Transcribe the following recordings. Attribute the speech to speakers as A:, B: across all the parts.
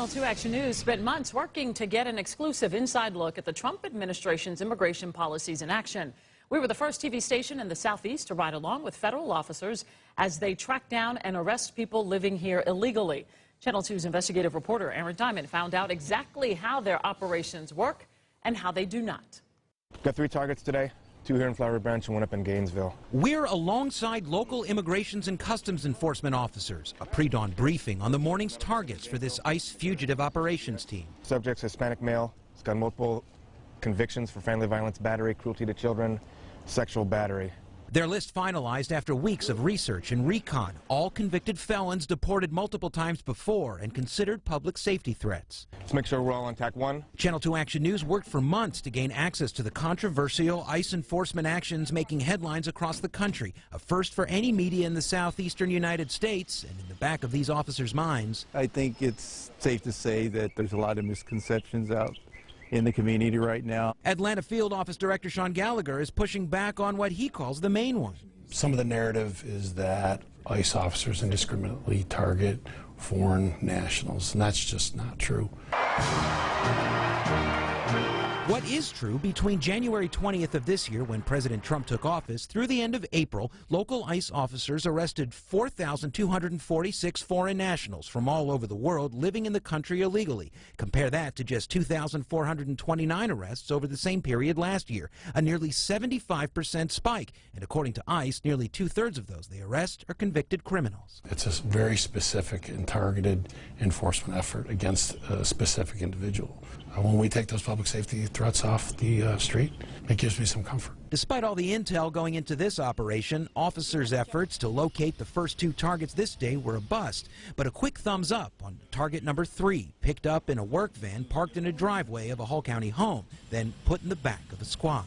A: Channel 2 Action News spent months working to get an exclusive inside look at the Trump administration's immigration policies in action. We were the first TV station in the Southeast to ride along with federal officers as they track down and arrest people living here illegally. Channel 2's investigative reporter Aaron Diamond found out exactly how their operations work and how they do not.
B: Got 3 targets today. 2 here in Flowery Branch and 1 up in Gainesville.
C: We're alongside local immigrations and customs enforcement officers. A pre-dawn briefing on the morning's targets for this ICE fugitive operations team.
B: Subject's Hispanic male. He's got multiple convictions for family violence, battery, cruelty to children, sexual battery.
C: Their list finalized after weeks of research and recon. All convicted felons deported multiple times before and considered public safety threats.
B: Let's make sure we're all on tack 1.
C: Channel 2 Action News worked for months to gain access to the controversial ICE enforcement actions making headlines across the country. A first for any media in the southeastern United States, and in the back of these officers' minds.
D: I think it's safe to say that there's a lot of misconceptions out in the community right now.
C: Atlanta Field Office Director Sean Gallagher is pushing back on what he calls the main one.
E: Some of the narrative is that ICE officers indiscriminately target foreign nationals, and that's just not true.
C: What is true, between January 20th of this year, when President Trump took office, through the end of April, local ICE officers arrested 4,246 foreign nationals from all over the world living in the country illegally. Compare that to just 2,429 arrests over the same period last year, a nearly 75% spike. And according to ICE, nearly 2/3 of those they arrest are convicted criminals.
E: It's a very specific and targeted enforcement effort against a specific individual. When we take those public safety threats off the street, it gives me some comfort.
C: Despite all the intel going into this operation, officers' efforts to locate the first 2 targets this day were a bust. But a quick thumbs up on target number 3, picked up in a work van parked in a driveway of a Hull County home, then put in the back of a squad.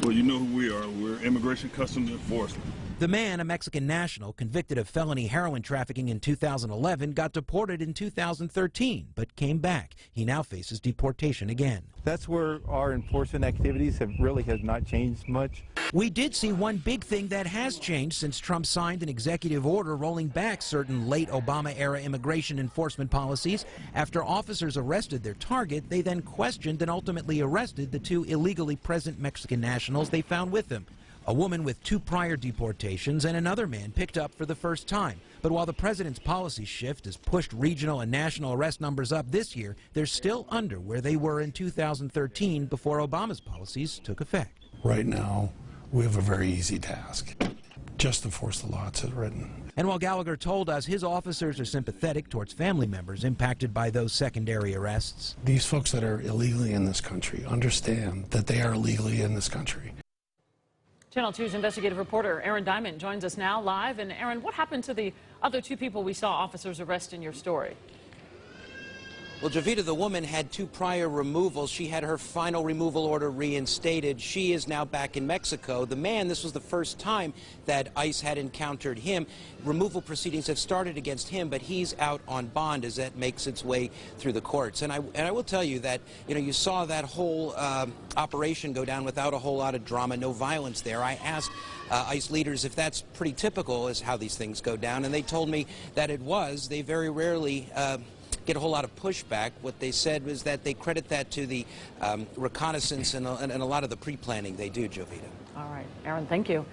F: Well, you know who we are. We're Immigration Customs Enforcement.
C: The man, a Mexican national convicted of felony heroin trafficking in 2011, got deported in 2013, but came back. He now faces deportation again.
D: That's where our enforcement activities have not changed much.
C: We did see one big thing that has changed since Trump signed an executive order rolling back certain late Obama-era immigration enforcement policies. After officers arrested their target, they then questioned and ultimately arrested the 2 illegally present Mexican nationals they found with them. A woman with 2 prior deportations and another man picked up for the first time. But while the president's policy shift has pushed regional and national arrest numbers up this year, they're still under where they were in 2013 before Obama's policies took effect.
E: Right now, we have a very easy task. Just enforce the law as it's written.
C: And while Gallagher told us his officers are sympathetic towards family members impacted by those secondary arrests,
E: These folks that are illegally in this country understand that they are illegally in this country.
A: Channel 2's investigative reporter Aaron Diamond joins us now live. And Aaron, what happened to the other 2 people we saw officers arrest in your story?
G: Well, Javita, the woman had 2 prior removals. She had her final removal order reinstated. She is now back in Mexico. The man, this was the first time that ICE had encountered him. Removal proceedings have started against him, but he's out on bond as that makes its way through the courts. And I will tell you that, you saw that whole operation go down without a whole lot of drama, no violence there. I asked ICE leaders if that's pretty typical as how these things go down, and they told me that it was. They very rarely get a whole lot of pushback. What they said was that they credit that to the reconnaissance and a lot of the pre-planning they do, Jovita.
A: All right, Aaron, thank you.